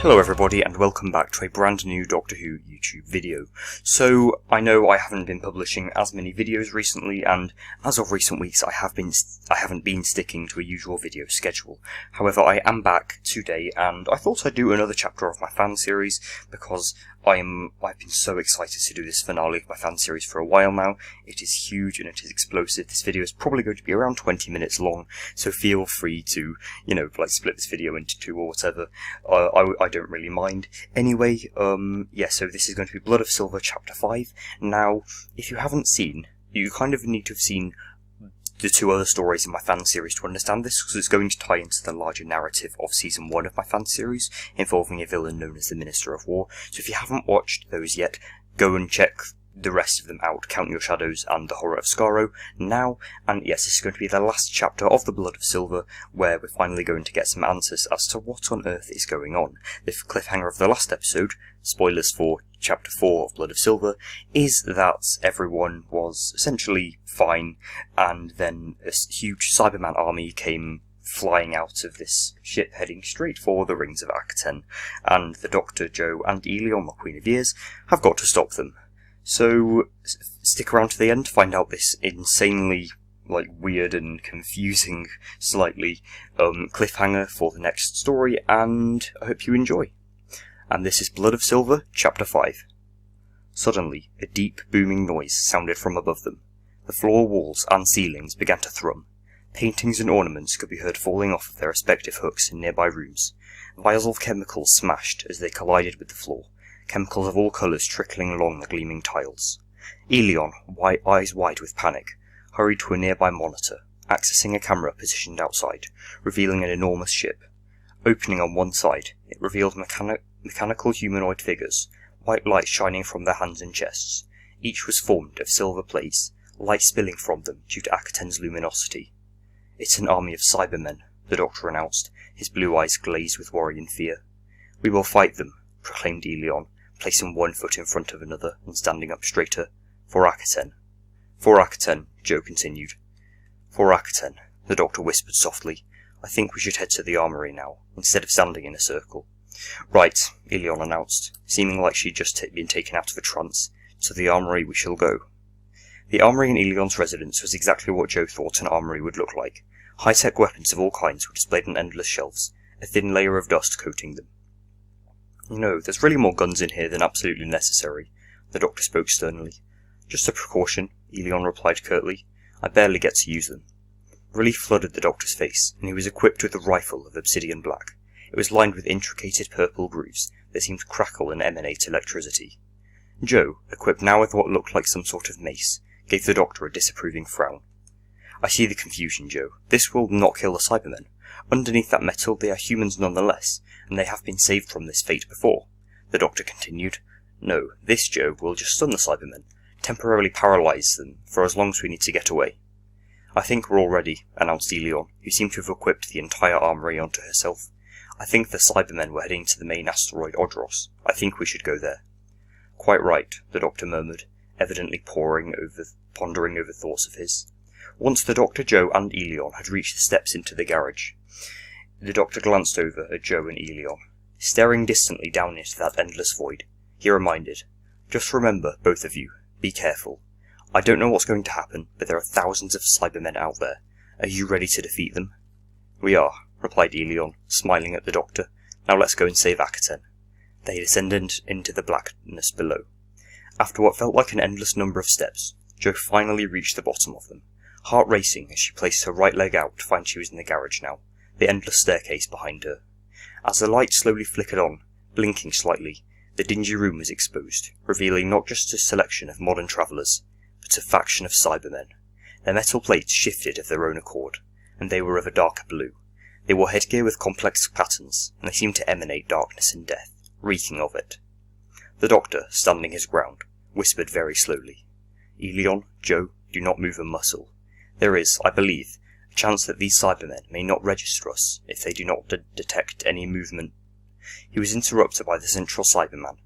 Hello everybody and welcome back to a brand new Doctor Who YouTube video. So, I know I haven't been publishing as many videos recently, and as of recent weeks I haven't been sticking to a usual video schedule. However, I am back today and I thought I'd do another chapter of my fan series because I've been so excited to do this finale of my fan series for a while now. It is huge and it is explosive. This video is probably going to be around 20 minutes long, so feel free to, split this video into two or whatever. I don't really mind. Anyway, so this is going to be Blood of Silver Chapter 5. Now, if you haven't seen, you kind of need to have seen the two other stories in my fan series to understand this, because it's going to tie into the larger narrative of Season 1 of my fan series, involving a villain known as the Minister of War. So if you haven't watched those yet, go and check the rest of them out, Count Your Shadows and The Horror of Skaro, now. And yes, this is going to be the last chapter of The Blood of Silver, where we're finally going to get some answers as to what on earth is going on. The cliffhanger of the last episode, spoilers for Chapter 4 of Blood of Silver, is that everyone was essentially fine, and then a huge Cyberman army came flying out of this ship heading straight for the rings of Akaten, and the Doctor, Jo, and Elion, the Queen of Years, have got to stop them. So, stick around to the end to find out this insanely, weird and confusing, slightly, cliffhanger for the next story, and I hope you enjoy. And this is Blood of Silver, Chapter 5. Suddenly, a deep, booming noise sounded from above them. The floor, walls, and ceilings began to thrum. Paintings and ornaments could be heard falling off of their respective hooks in nearby rooms. Vials of chemicals smashed as they collided with the floor. Chemicals of all colours trickling along the gleaming tiles. Elion, eyes wide with panic, hurried to a nearby monitor, accessing a camera positioned outside, revealing an enormous ship. Opening on one side, it revealed mechanical humanoid figures, white light shining from their hands and chests. Each was formed of silver plates, light spilling from them due to Akaten's luminosity. "It's an army of Cybermen," the Doctor announced, his blue eyes glazed with worry and fear. "We will fight them," proclaimed Elion, placing one foot in front of another and standing up straighter. "For Akaten." "For Akaten," Jo continued. "For Akaten," the Doctor whispered softly. "I think we should head to the armory now, instead of standing in a circle." "Right," Elion announced, seeming like she'd just been taken out of a trance. "To the armory we shall go." The armory in Elion's residence was exactly what Jo thought an armory would look like. High-tech weapons of all kinds were displayed on endless shelves, a thin layer of dust coating them. There's really more guns in here than absolutely necessary," the Doctor spoke sternly. "Just a precaution," Elion replied curtly. "I barely get to use them." Relief flooded the Doctor's face, and he was equipped with a rifle of obsidian black. It was lined with intricated purple grooves that seemed to crackle and emanate electricity. Jo, equipped now with what looked like some sort of mace, gave the Doctor a disapproving frown. "I see the confusion, Jo. This will not kill the Cybermen. Underneath that metal they are humans nonetheless, and they have been saved from this fate before," the Doctor continued. "No, this, Jo, will just stun the Cybermen, temporarily paralyze them for as long as we need to get away." "I think we're all ready," announced Elion, who seemed to have equipped the entire armory onto herself. "I think the Cybermen were heading to the main asteroid Odros. I think we should go there." "Quite right," the Doctor murmured, evidently pondering over thoughts of his. Once the Doctor, Jo, and Elion had reached the steps into the garage, the Doctor glanced over at Jo and Elion. Staring distantly down into that endless void, he reminded, "Just remember, both of you, be careful. I don't know what's going to happen, but there are thousands of Cybermen out there. Are you ready to defeat them?" "We are," replied Elion, smiling at the Doctor. "Now let's go and save Akaten." They descended into the blackness below. After what felt like an endless number of steps, Jo finally reached the bottom of them, heart racing as she placed her right leg out to find she was in the garage now, the endless staircase behind her. As the light slowly flickered on, blinking slightly, the dingy room was exposed, revealing not just a selection of modern travellers, but a faction of Cybermen. Their metal plates shifted of their own accord, and they were of a darker blue. They wore headgear with complex patterns, and they seemed to emanate darkness and death, reeking of it. The Doctor, standing his ground, whispered very slowly, "Elion, Jo, do not move a muscle. There is, I believe, a chance that these Cybermen may not register us if they do not detect any movement." He was interrupted by the central Cyberman,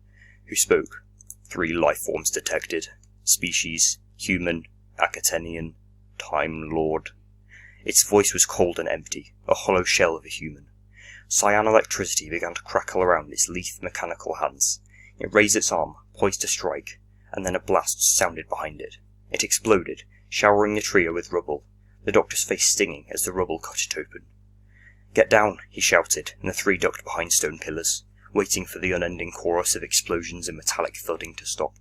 who spoke. "3 life forms detected. Species, human, Akatenian, Time Lord." Its voice was cold and empty, a hollow shell of a human. Cyan electricity began to crackle around its lithe mechanical hands. It raised its arm, poised to strike, and then a blast sounded behind it. It exploded, showering the trio with rubble, the doctor's face stinging as the rubble cut it open. "Get down," he shouted, and the three ducked behind stone pillars, waiting for the unending chorus of explosions and metallic thudding to stop.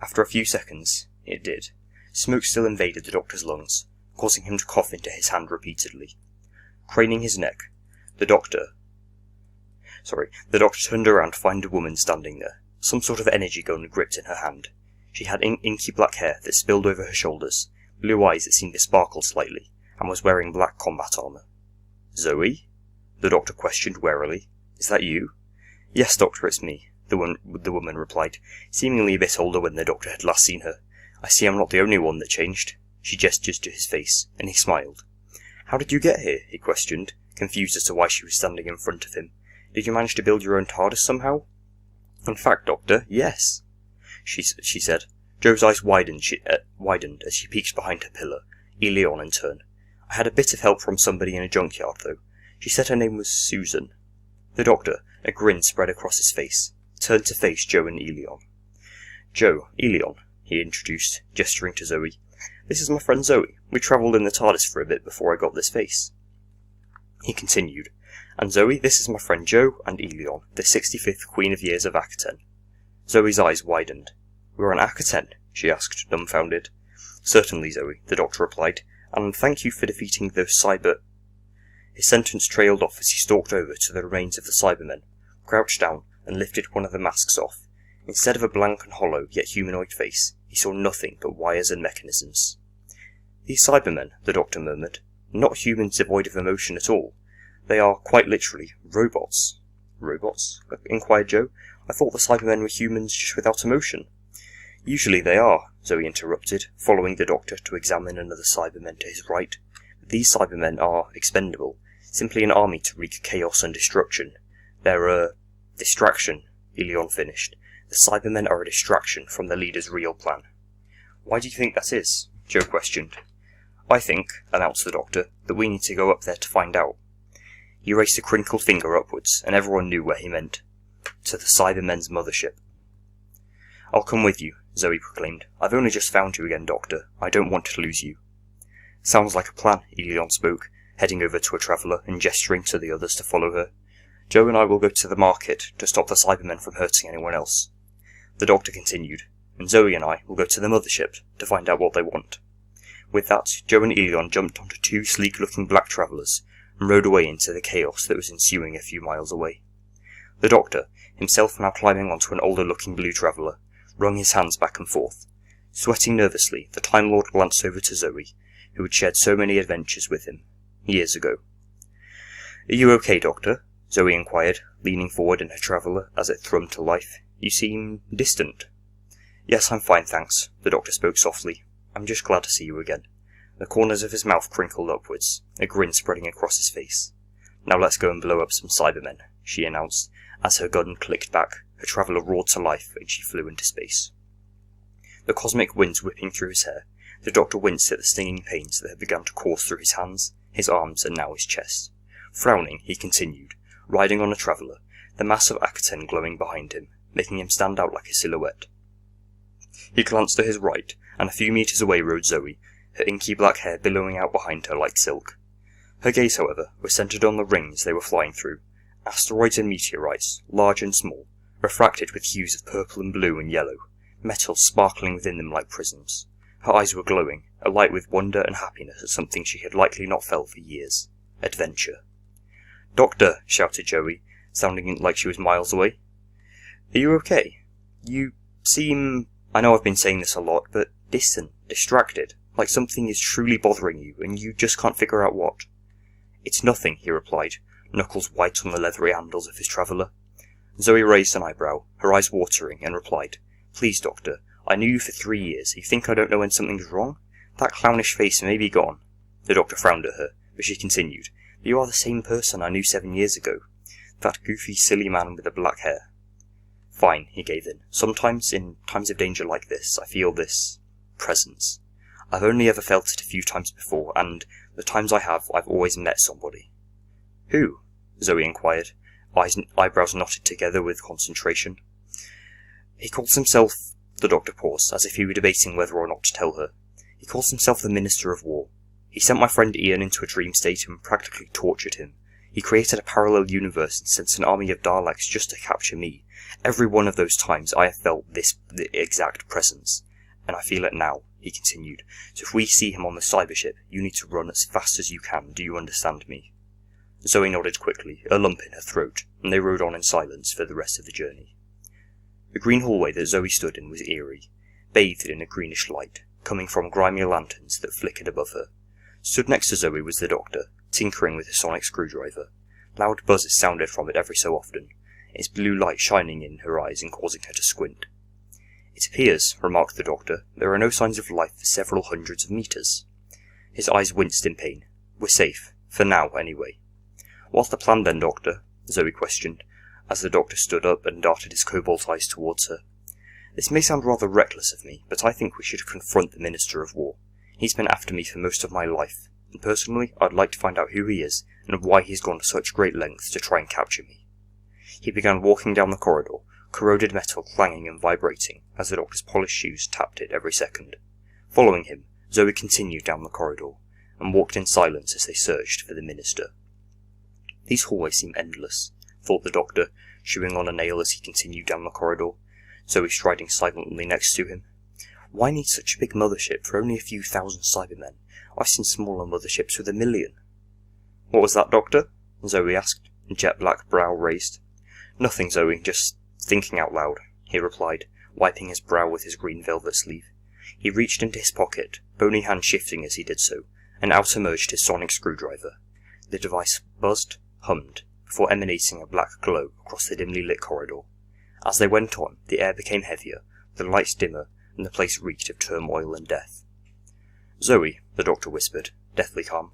After a few seconds, it did. Smoke still invaded the doctor's lungs, causing him to cough into his hand repeatedly. Craning his neck, the doctor turned around to find a woman standing there, some sort of energy gun gripped in her hand. She had inky black hair that spilled over her shoulders, blue eyes that seemed to sparkle slightly, and was wearing black combat armor. "Zoe?" the doctor questioned warily. "Is that you?" "Yes, doctor, it's me," the woman replied, seemingly a bit older when the doctor had last seen her. "I see I'm not the only one that changed." She gestured to his face, and he smiled. "How did you get here?" he questioned, confused as to why she was standing in front of him. "Did you manage to build your own TARDIS somehow?" "In fact, doctor, yes," she said. Joe's eyes widened as she peeked behind her pillar, Eleon in turn. "I had a bit of help from somebody in a junkyard, though. She said her name was Susan." The doctor, a grin spread across his face, turned to face Joe and Eleon. "Joe, Eleon," he introduced, gesturing to Zoe. "This is my friend Zoe. We travelled in the TARDIS for a bit before I got this face." He continued, "And Zoe, this is my friend Joe and Eleon, the 65th Queen of Years of Akaten." Zoe's eyes widened. "We're on Akaten?" she asked, dumbfounded. "Certainly, Zoe," the doctor replied, "and thank you for defeating those cyber—" His sentence trailed off as he stalked over to the remains of the Cybermen, crouched down, and lifted one of the masks off. Instead of a blank and hollow, yet humanoid face, he saw nothing but wires and mechanisms. "These Cybermen," the doctor murmured, "are not humans devoid of emotion at all. They are, quite literally, robots." "Robots?" inquired Joe. "I thought the Cybermen were humans just without emotion." "Usually they are," Zoe interrupted, following the doctor to examine another Cyberman to his right. "These Cybermen are expendable, simply an army to wreak chaos and destruction. They're a distraction," Eleon finished. "The Cybermen are a distraction from the leader's real plan." "Why do you think that is?" Joe questioned. "I think," announced the doctor, "that we need to go up there to find out." He raised a crinkled finger upwards, and everyone knew where he meant. To the Cybermen's mothership. "I'll come with you," Zoe proclaimed. "I've only just found you again, Doctor. I don't want to lose you." "Sounds like a plan," Eleon spoke, heading over to a traveller and gesturing to the others to follow her. "Joe and I will go to the market to stop the Cybermen from hurting anyone else." The doctor continued, "And Zoe and I will go to the mothership to find out what they want." With that, Joe and Eleon jumped onto two sleek-looking black travellers and rode away into the chaos that was ensuing a few miles away. The doctor, himself now climbing onto an older-looking blue traveller, wrung his hands back and forth. Sweating nervously, the Time Lord glanced over to Zoe, who had shared so many adventures with him, years ago. "Are you okay, Doctor?" Zoe inquired, leaning forward in her traveller as it thrummed to life. "You seem distant." "Yes, I'm fine, thanks," the doctor spoke softly. "I'm just glad to see you again." The corners of his mouth crinkled upwards, a grin spreading across his face. "Now let's go and blow up some Cybermen," she announced. As her gun clicked back, her traveller roared to life and she flew into space. The cosmic winds whipping through his hair, the doctor winced at the stinging pains that had begun to course through his hands, his arms, and now his chest. Frowning, he continued, riding on a traveller, the mass of Akaten glowing behind him, making him stand out like a silhouette. He glanced to his right, and a few metres away rode Zoe, her inky black hair billowing out behind her like silk. Her gaze, however, was centred on the rings they were flying through, asteroids and meteorites, large and small, refracted with hues of purple and blue and yellow, metals sparkling within them like prisms. Her eyes were glowing, alight with wonder and happiness at something she had likely not felt for years. Adventure. "Doctor!" shouted Joey, sounding like she was miles away. "Are you okay? You seem, I know I've been saying this a lot, but distant, distracted, like something is truly bothering you, and you just can't figure out what." "It's nothing," he replied, knuckles white on the leathery handles of his traveller. Zoe raised an eyebrow, her eyes watering, and replied, "Please, Doctor, I knew you for 3 years. You think I don't know when something's wrong? That clownish face may be gone." The doctor frowned at her, but she continued, "But you are the same person I knew 7 years ago. That goofy, silly man with the black hair." "Fine," he gave in. "Sometimes, in times of danger like this, I feel this presence. I've only ever felt it a few times before, and the times I have, I've always met somebody." "Who?" Zoe inquired, eyebrows knotted together with concentration. He calls himself... The doctor paused, as if he were debating whether or not to tell her. He calls himself the Minister of War. He sent my friend Ian into a dream state and practically tortured him. He created a parallel universe and sent an army of Daleks just to capture me. Every one of those times I have felt the exact presence. And I feel it now, he continued. So if we see him on the cybership, you need to run as fast as you can. Do you understand me? Zoe nodded quickly, a lump in her throat, and they rode on in silence for the rest of the journey. The green hallway that Zoe stood in was eerie, bathed in a greenish light, coming from grimy lanterns that flickered above her. Stood next to Zoe was the doctor, tinkering with his sonic screwdriver. Loud buzzes sounded from it every so often, its blue light shining in her eyes and causing her to squint. It appears, remarked the doctor, there are no signs of life for several hundreds of meters. His eyes winced in pain. We're safe. For now, anyway. What's the plan then, Doctor? Zoe questioned, as the doctor stood up and darted his cobalt eyes towards her. This may sound rather reckless of me, but I think we should confront the Minister of War. He's been after me for most of my life, and personally I'd like to find out who he is, and why he's gone to such great lengths to try and capture me. He began walking down the corridor, corroded metal clanging and vibrating, as the doctor's polished shoes tapped it every second. Following him, Zoe continued down the corridor, and walked in silence as they searched for the Minister. These hallways seem endless, thought the doctor, chewing on a nail as he continued down the corridor, Zoe striding silently next to him. Why need such a big mothership for only a few thousand Cybermen? I've seen smaller motherships with 1 million. What was that, Doctor? Zoe asked, jet-black brow raised. Nothing, Zoe, just thinking out loud, he replied, wiping his brow with his green velvet sleeve. He reached into his pocket, bony hand shifting as he did so, and out emerged his sonic screwdriver. The device buzzed, hummed, before emanating a black glow across the dimly lit corridor. As they went on, the air became heavier, the lights dimmer, and the place reeked of turmoil and death. Zoe, the doctor whispered, deathly calm.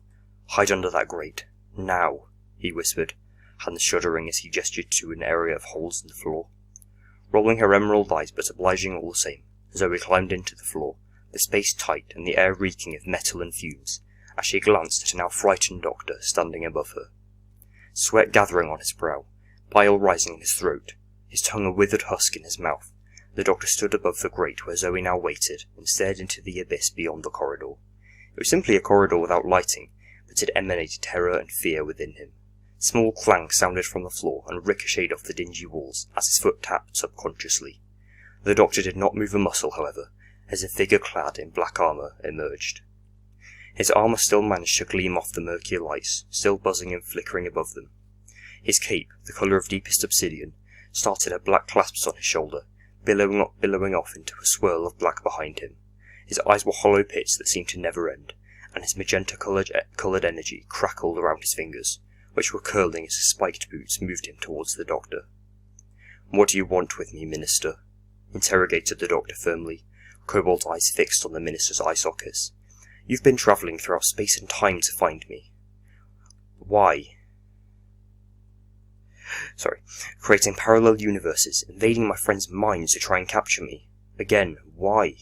Hide under that grate. Now, he whispered, hands shuddering as he gestured to an area of holes in the floor. Rolling her emerald eyes, but obliging all the same, Zoe climbed into the floor, the space tight and the air reeking of metal and fumes, as she glanced at a now frightened doctor standing above her. Sweat gathering on his brow, bile rising in his throat, his tongue a withered husk in his mouth, the doctor stood above the grate where Zoe now waited and stared into the abyss beyond the corridor. It was simply a corridor without lighting, but it emanated terror and fear within him. Small clangs sounded from the floor and ricocheted off the dingy walls as his foot tapped subconsciously. The doctor did not move a muscle, however, as a figure clad in black armour emerged. His armour still managed to gleam off the murkier lights, still buzzing and flickering above them. His cape, the colour of deepest obsidian, started at black clasps on his shoulder, billowing off into a swirl of black behind him. His eyes were hollow pits that seemed to never end, and his magenta-coloured energy crackled around his fingers, which were curling as his spiked boots moved him towards the doctor. "What do you want with me, Minister?" interrogated the doctor firmly, cobalt eyes fixed on the minister's eye sockets. "You've been travelling throughout space and time to find me. Why?" Creating parallel universes, invading my friends' minds to try and capture me. Again, why?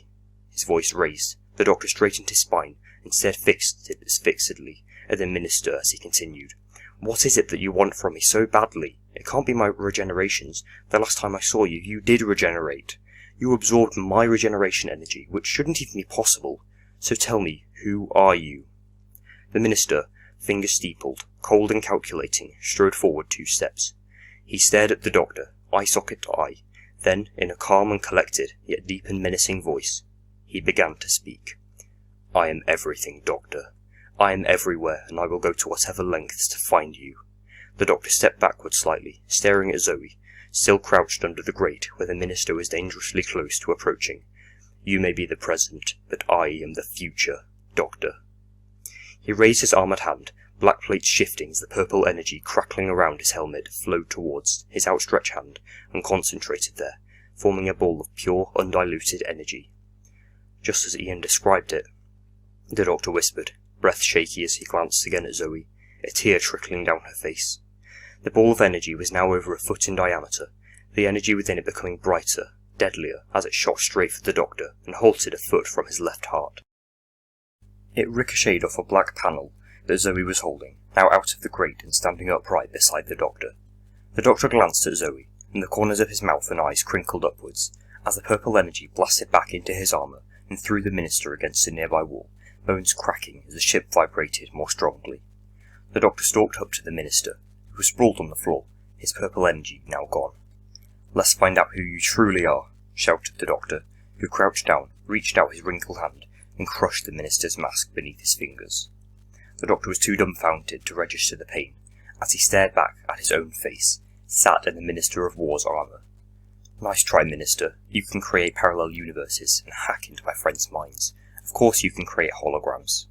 His voice raised. The doctor straightened his spine and stared fixedly at the minister as he continued. "What is it that you want from me so badly? It can't be my regenerations. The last time I saw you, you did regenerate. You absorbed my regeneration energy, which shouldn't even be possible. So tell me, who are you?" The minister, fingers steepled, cold and calculating, strode forward 2 steps. He stared at the doctor, eye socket to eye. Then, in a calm and collected, yet deep and menacing voice, he began to speak. "I am everything, Doctor. I am everywhere, and I will go to whatever lengths to find you." The doctor stepped backward slightly, staring at Zoe, still crouched under the grate where the minister was dangerously close to approaching. "You may be the present, but I am the future, Doctor." He raised his armoured hand, black plates shifting as the purple energy crackling around his helmet flowed towards his outstretched hand and concentrated there, forming a ball of pure, undiluted energy. "Just as Ian described it," the doctor whispered, breath shaky as he glanced again at Zoe, a tear trickling down her face. The ball of energy was now over a foot in diameter, the energy within it becoming brighter, deadlier, as it shot straight for the doctor and halted a foot from his left heart. It ricocheted off a black panel, that Zoe was holding, now out of the grate and standing upright beside the doctor. The doctor glanced at Zoe, and the corners of his mouth and eyes crinkled upwards, as the purple energy blasted back into his armour and threw the minister against a nearby wall, bones cracking as the ship vibrated more strongly. The doctor stalked up to the minister, who was sprawled on the floor, his purple energy now gone. "Let's find out who you truly are," shouted the doctor, who crouched down, reached out his wrinkled hand, and crushed the minister's mask beneath his fingers. The doctor was too dumbfounded to register the pain, as he stared back at his own face, sat in the Minister of War's armour. "Nice try, Minister. You can create parallel universes and hack into my friends' minds. Of course you can create holograms."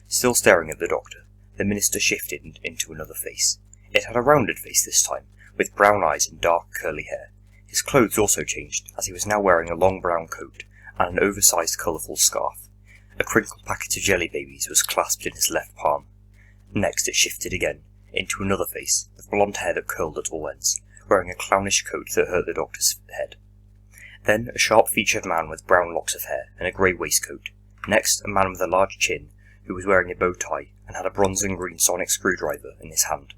Still staring at the doctor, the minister shifted into another face. It had a rounded face this time, with brown eyes and dark curly hair. His clothes also changed, as he was now wearing a long brown coat and an oversized colourful scarf. A crinkled packet of jelly babies was clasped in his left palm. Next it shifted again, into another face, with blonde hair that curled at all ends, wearing a clownish coat that hurt the doctor's head. Then a sharp-featured man with brown locks of hair and a grey waistcoat. Next a man with a large chin, who was wearing a bow tie and had a bronze and green sonic screwdriver in his hand.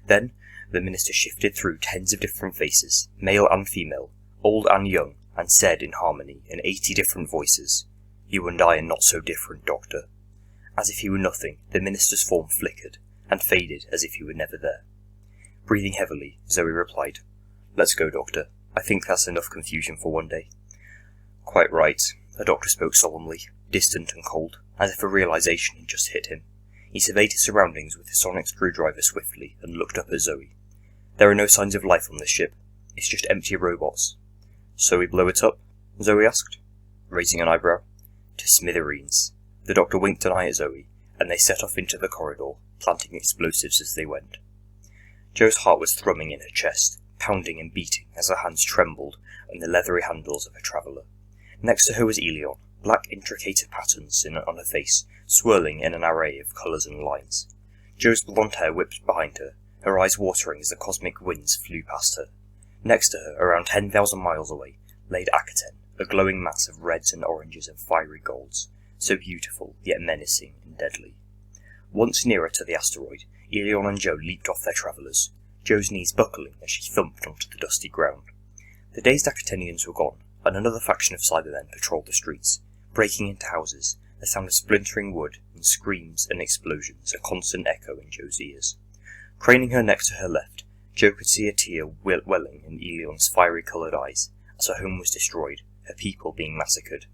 Then the minister shifted through tens of different faces, male and female, old and young, and said in harmony, in 80 different voices, "You and I are not so different, Doctor." As if he were nothing, the minister's form flickered, and faded as if he were never there. Breathing heavily, Zoe replied, "Let's go, Doctor. I think that's enough confusion for one day." "Quite right," the doctor spoke solemnly, distant and cold, as if a realization had just hit him. He surveyed his surroundings with his sonic screwdriver swiftly and looked up at Zoe. "There are no signs of life on this ship. It's just empty robots." "So we blow it up?" Zoe asked, raising an eyebrow. "To smithereens." The doctor winked an eye at Zoe, and they set off into the corridor, planting explosives as they went. Jo's heart was thrumming in her chest, pounding and beating as her hands trembled on the leathery handles of her traveller. Next to her was Elion, black intricated patterns on her face, swirling in an array of colours and lines. Jo's blonde hair whipped behind her, her eyes watering as the cosmic winds flew past her. Next to her, around 10,000 miles away, laid Akaten, a glowing mass of reds and oranges and fiery golds, so beautiful, yet menacing and deadly. Once nearer to the asteroid, Elion and Jo leaped off their travellers, Jo's knees buckling as she thumped onto the dusty ground. The dazed Akatenians were gone, and another faction of Cybermen patrolled the streets, breaking into houses, the sound of splintering wood and screams and explosions a constant echo in Jo's ears. Craning her neck to her left, Jo could see a tear welling in Elion's fiery-coloured eyes as her home was destroyed, her people being massacred.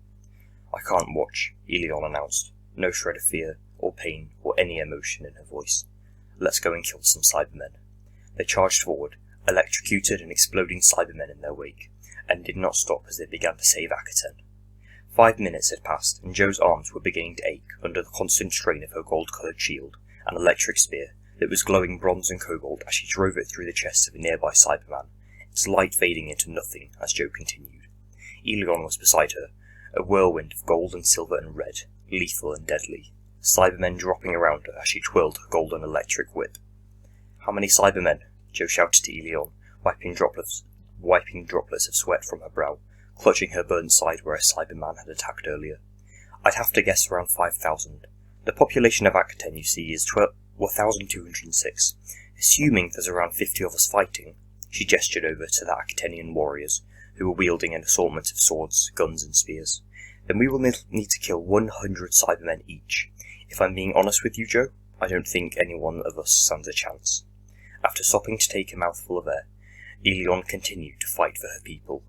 "I can't watch," Elion announced, no shred of fear or pain or any emotion in her voice. "Let's go and kill some Cybermen." They charged forward, electrocuted and exploding Cybermen in their wake, and did not stop as they began to save Akaten. 5 minutes had passed, and Jo's arms were beginning to ache under the constant strain of her gold-coloured shield and electric spear that was glowing bronze and cobalt as she drove it through the chest of a nearby Cyberman, its light fading into nothing as Jo continued. Elion was beside her, a whirlwind of gold and silver and red, lethal and deadly, Cybermen dropping around her as she twirled her golden electric whip. "How many Cybermen?" Jo shouted to Elion, wiping droplets of sweat from her brow, clutching her burnt side where a Cyberman had attacked earlier. "I'd have to guess around 5,000. The population of Akaten, you see, is 1,206. Assuming there's around 50 of us fighting," she gestured over to the Akatenian warriors, who were wielding an assortment of swords, guns and spears, "then we will need to kill 100 Cybermen each. If I'm being honest with you, Jo, I don't think any one of us stands a chance." After stopping to take a mouthful of air, Elion continued to fight for her people.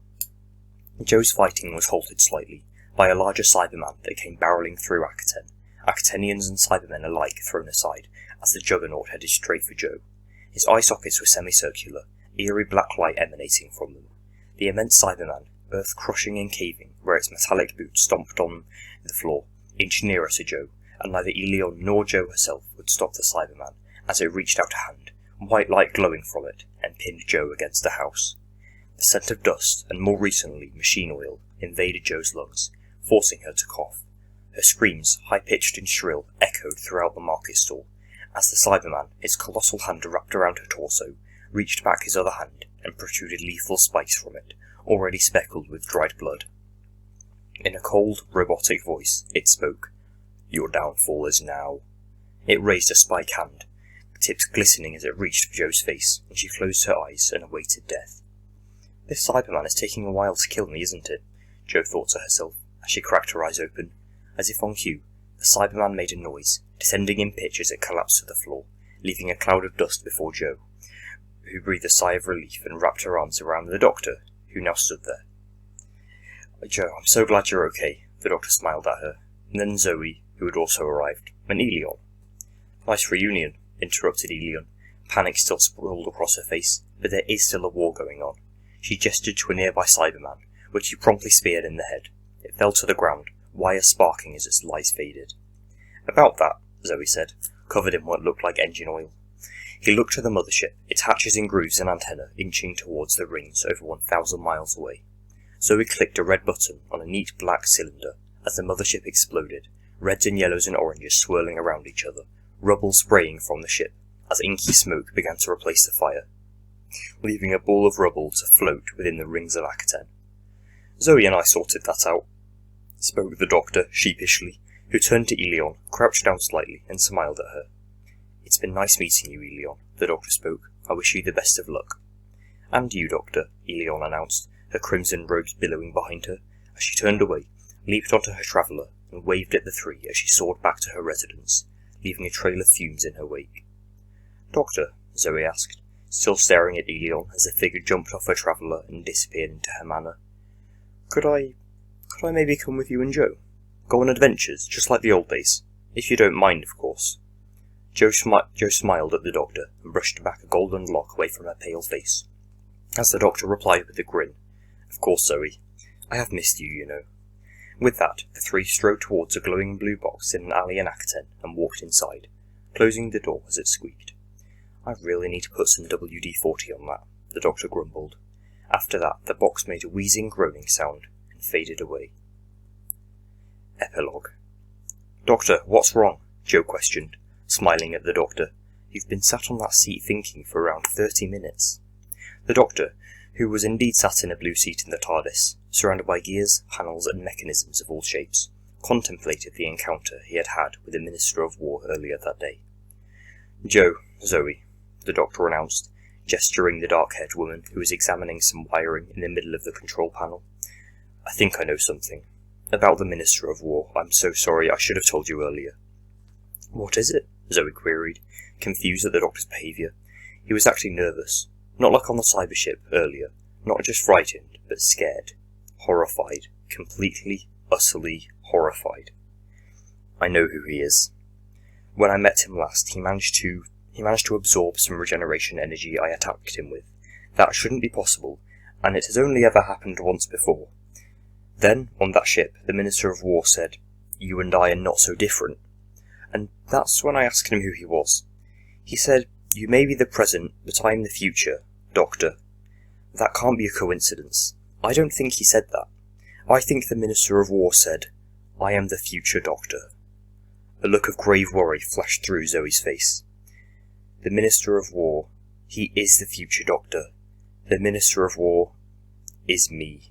Jo's fighting was halted slightly by a larger Cyberman that came barrelling through Akaten, Akatenians and Cybermen alike thrown aside as the juggernaut headed straight for Jo. His eye sockets were semicircular, eerie black light emanating from them. The immense Cyberman, earth crushing and caving where its metallic boots stomped on the floor, inched nearer to Jo, and neither Elion nor Jo herself would stop the Cyberman as it reached out a hand, white light glowing from it, and pinned Jo against a house. The scent of dust, and more recently machine oil, invaded Jo's lungs, forcing her to cough. Her screams, high-pitched and shrill, echoed throughout the market stall, as the Cyberman, its colossal hand wrapped around her torso, reached back his other hand and protruded lethal spikes from it, already speckled with dried blood. In a cold, robotic voice, it spoke. "Your downfall is now." It raised a spike hand, the tips glistening as it reached for Joe's face, and she closed her eyes and awaited death. This Cyberman is taking a while to kill me, isn't it? Jo thought to herself, as she cracked her eyes open. As if on cue, the Cyberman made a noise, descending in pitch as it collapsed to the floor, leaving a cloud of dust before Jo, who breathed a sigh of relief and wrapped her arms around the doctor, who now stood there. Jo, I'm so glad you're okay, the doctor smiled at her, and then Zoe, who had also arrived, and Elion. Nice reunion, interrupted Elion, panic still sprawled across her face, but there is still a war going on. She gestured to a nearby Cyberman, which he promptly speared in the head. It fell to the ground, wire sparking as its light faded. About that, Zoe said, covered in what looked like engine oil. He looked to the mothership, its hatches and grooves and antenna inching towards the rings over 1,000 miles away. Zoe clicked a red button on a neat black cylinder as the mothership exploded, reds and yellows and oranges swirling around each other, rubble spraying from the ship as inky smoke began to replace the fire, leaving a ball of rubble to float within the rings of Akaten. Zoe and I sorted that out, spoke the doctor sheepishly, who turned to Elion, crouched down slightly, and smiled at her. It's been nice meeting you, Elion, the doctor spoke. I wish you the best of luck. And you, Doctor, Elion announced, her crimson robes billowing behind her, as she turned away, leaped onto her traveller, and waved at the three as she soared back to her residence, leaving a trail of fumes in her wake. Doctor, Zoe asked, still staring at Elion as the figure jumped off her traveller and disappeared into her manor. Could I maybe come with you and Jo? Go on adventures, just like the old days. If you don't mind, of course. Jo smiled at the doctor and brushed back a golden lock away from her pale face, as the doctor replied with a grin. Of course, Zoe. I have missed you, you know. With that, the three strode towards a glowing blue box in an alley in Akaten and walked inside, closing the door as it squeaked. I really need to put some WD-40 on that, the doctor grumbled. After that, the box made a wheezing, groaning sound and faded away. Epilogue. Doctor, what's wrong? Jo questioned, smiling at the doctor. You've been sat on that seat thinking for around 30 minutes. The doctor, who was indeed sat in a blue seat in the TARDIS, surrounded by gears, panels and mechanisms of all shapes, contemplated the encounter he had had with the Minister of War earlier that day. Jo, Zoe, the doctor announced, gesturing the dark-haired woman who was examining some wiring in the middle of the control panel. I think I know something. About the Minister of War. I'm so sorry, I should have told you earlier. What is it? Zoe queried, confused at the doctor's behaviour. He was acting nervous, not like on the cyber ship earlier, not just frightened, but scared, horrified, completely, utterly horrified. I know who he is. When I met him last, he managed to absorb some regeneration energy I attacked him with. That shouldn't be possible, and it has only ever happened once before. Then, on that ship, the Minister of War said, "You and I are not so different." And that's when I asked him who he was. He said, "You may be the present, but I am the future, Doctor." That can't be a coincidence. I don't think he said that. I think the Minister of War said, "I am the future, Doctor." A look of grave worry flashed through Zoe's face. The Minister of War, he is the future, Doctor. The Minister of War is me.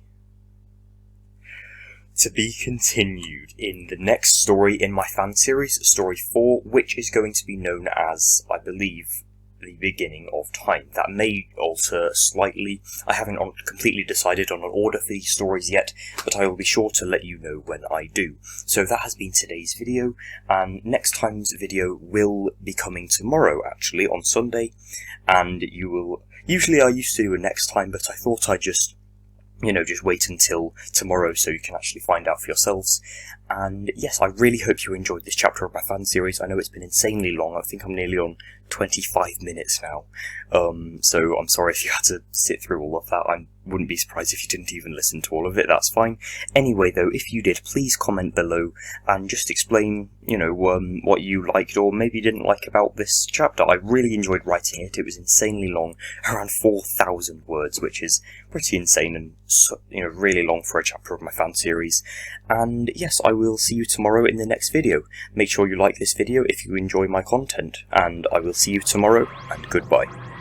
To be continued in the next story in my fan series, story 4, which is going to be known as, I believe, the beginning of time. That may alter slightly. I haven't completely decided on an order for these stories yet, but I will be sure to let you know when I do. So that has been today's video, and next time's video will be coming tomorrow, actually, on Sunday, and you will... Usually I used to do it next time, but I thought I'd just wait until tomorrow so you can actually find out for yourselves. And yes, I really hope you enjoyed this chapter of my fan series. I know it's been insanely long. I think I'm nearly on 25 minutes now. So I'm sorry if you had to sit through all of that. I wouldn't be surprised if you didn't even listen to all of it. That's fine. Anyway, though, if you did, please comment below and just explain, what you liked or maybe didn't like about this chapter. I really enjoyed writing it. It was insanely long, around 4,000 words, which is pretty insane and, really long for a chapter of my fan series. And yes, I will see you tomorrow in the next video. Make sure you like this video if you enjoy my content, and I will see you tomorrow, and goodbye.